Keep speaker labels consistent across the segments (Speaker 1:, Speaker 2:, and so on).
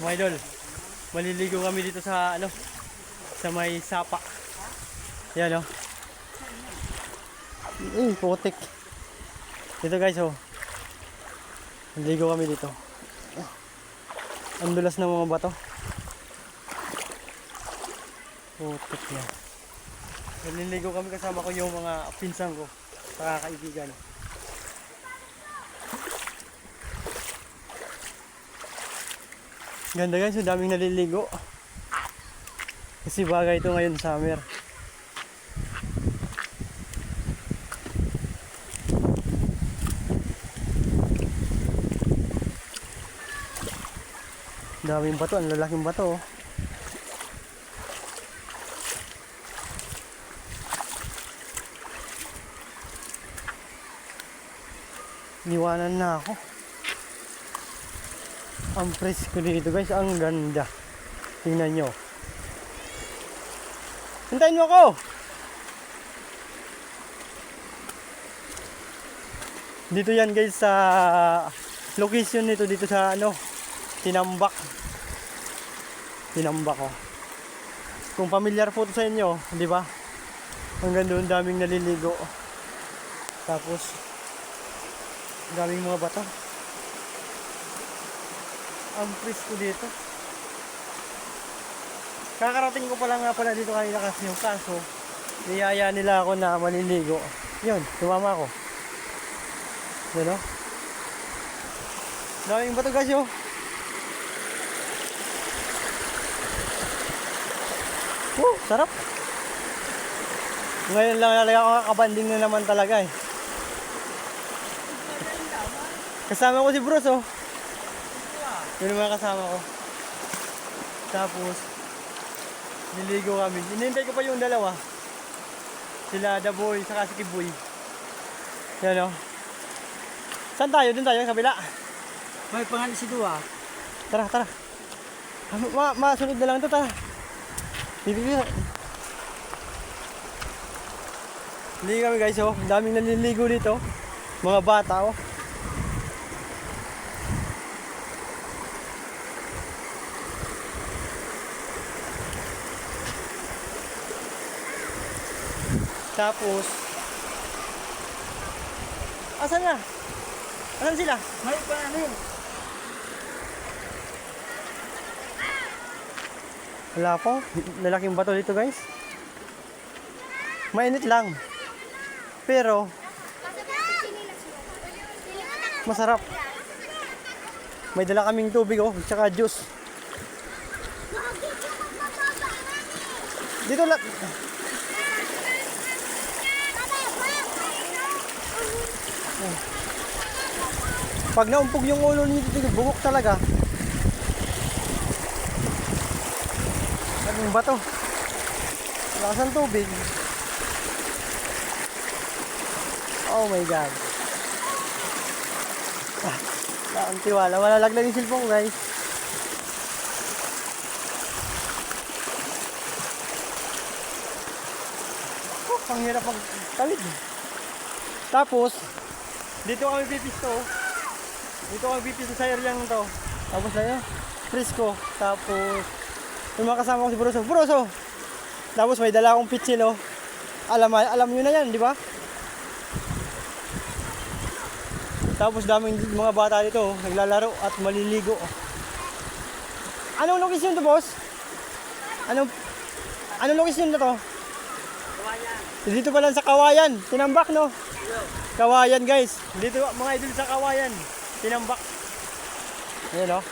Speaker 1: Mga idol, maliligo kami dito sa sa may sapa. Yan oh. Putik. Dito guys oh. Maliligo kami dito. Ang dulas ng mga bato. Putik na. Maliligo kami kasama ko yung mga pinsan ko, saka kaibigan. Ganda guys, ang daming naliligo. Kasi bagay ito ngayon summer. Daming bato, ang lalaking bato oh. Niwanan na ako. Ang presko dito guys, ang ganda. Tingnan nyo. Hintayin mo ako! Dito yan guys sa location nito dito sa Tinambak. Tinambak oh. Kung familiar po ito sa inyo, di ba? Hanggang doon daming naliligo. Tapos daming mga bata. Ang presko dito. Kakarating ko pala nga pala dito kanina kasi yung kaso niyaya nila ako na maliligo. Yun, tumama ako. Yan o. Daming bato guys yun. Sarap. Ngayon lang talaga ako kakabanding na naman talaga eh. Kasama ko si Bruce oh. Yun yung mga kasama ko. Tapos niligo kami. Hinihintay ko pa yung dalawa. Sila Daboy saka si Kiboy. Yan o. Saan tayo? Doon tayo sa kabila.
Speaker 2: May pangalan si Dua.
Speaker 1: Tara, tara. Masunod na lang ito, tara. Bibigyan. Niligo kami guys oh. Daming naliligo dito. Mga bata oh. Tapos asan na? Asan sila?
Speaker 2: May pangalan.
Speaker 1: Wala po. Lalaking bato dito guys. Mainit lang. Pero masarap. May dala kaming tubig oh, tsaka juice. Dito lang. Pag naumpog yung ulo niyo dito, bubok talaga. Ang bato. Lakas ng tubig. Oh my God. Ang tiwala. Malalaglag yung cellphone guys. Ang hirap magtawid. Tapos, dito kami pipisto. Dito kami pipisto sa area to. Tapos na yun, frisco. Tapos, yung mga kasama ko si Buroso. Buroso! Tapos may dala akong pitsil oh. Alam nyo na yan, di ba? Tapos daming mga bata dito oh, naglalaro at maliligo. Anong location to, boss? Anong location na to?
Speaker 2: Kawayan.
Speaker 1: Dito pa lang sa Kawayan, Tinambak no? Kawayan guys, dito mga idol sa Kawayan, Tinambak. Ayan o.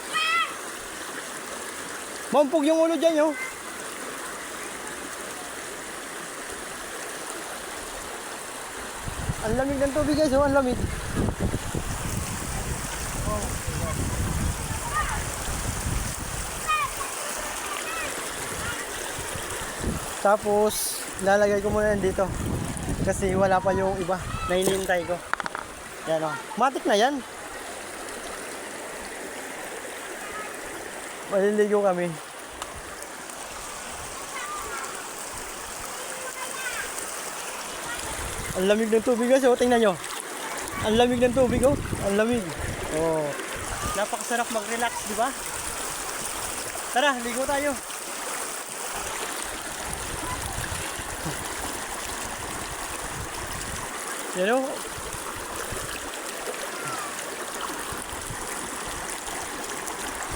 Speaker 1: Mampog yung ulo dyan yo. Ang lamig ng tubig guys, oh, ang lamig. Tapos lalagay ko muna yan dito kasi wala pa yung iba na hinihintay ko. Yan o. Matik na yan. Maliligo kami. Ang lamig ng tubig guys, oh, tingnan nyo. Ang lamig ng tubig oh. Ang lamig. Oh. Napakasarap mag-relax, di ba? Tara, ligo tayo. Yan o.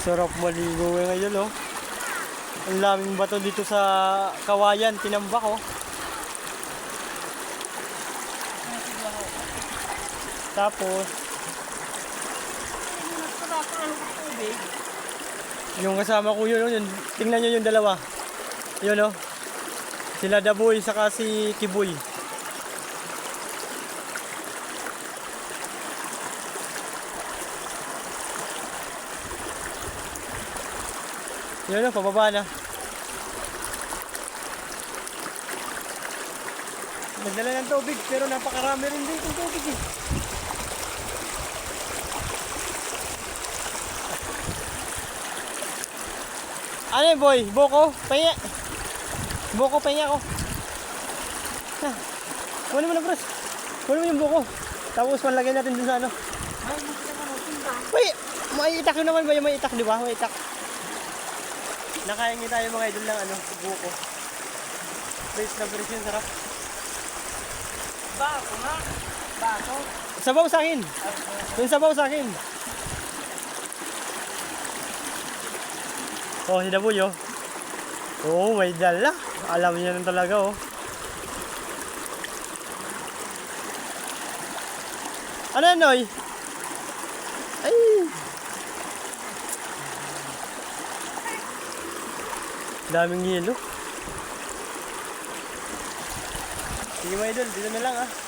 Speaker 1: Sarap maligo ngayon oh. Ang laming bato dito sa Kawayan, tinambak oh. Tapos yung kasama ko yun, tingnan nyo yung dalawa. Yun oh. Sila Daboy saka si Kiboy. Yun oh, pababa na. Nagdala ng tubig pero napakarami rin din yung tubig eh. Ano yun boy? Boko? Pahinga? Boko, pahinga ko. Ha? Kunin mo na bros. Kunin mo yung boko. Tapos malagay natin dun sa ano. Uy! May itak yun naman ba yung may itak, di ba? May itak. Nakahingi tayo mga idol ng ano, buko. Brace na brace yun, sarap.
Speaker 2: Bako nga. Bako.
Speaker 1: Sabaw sa akin. Yung sabaw sa akin. Oh, si Daboy oh. Oh, may dala. Alam niya nun talaga oh. Ano yan, Noy? Ay! Daming yelo. Sige mga idol, dito na lang ah.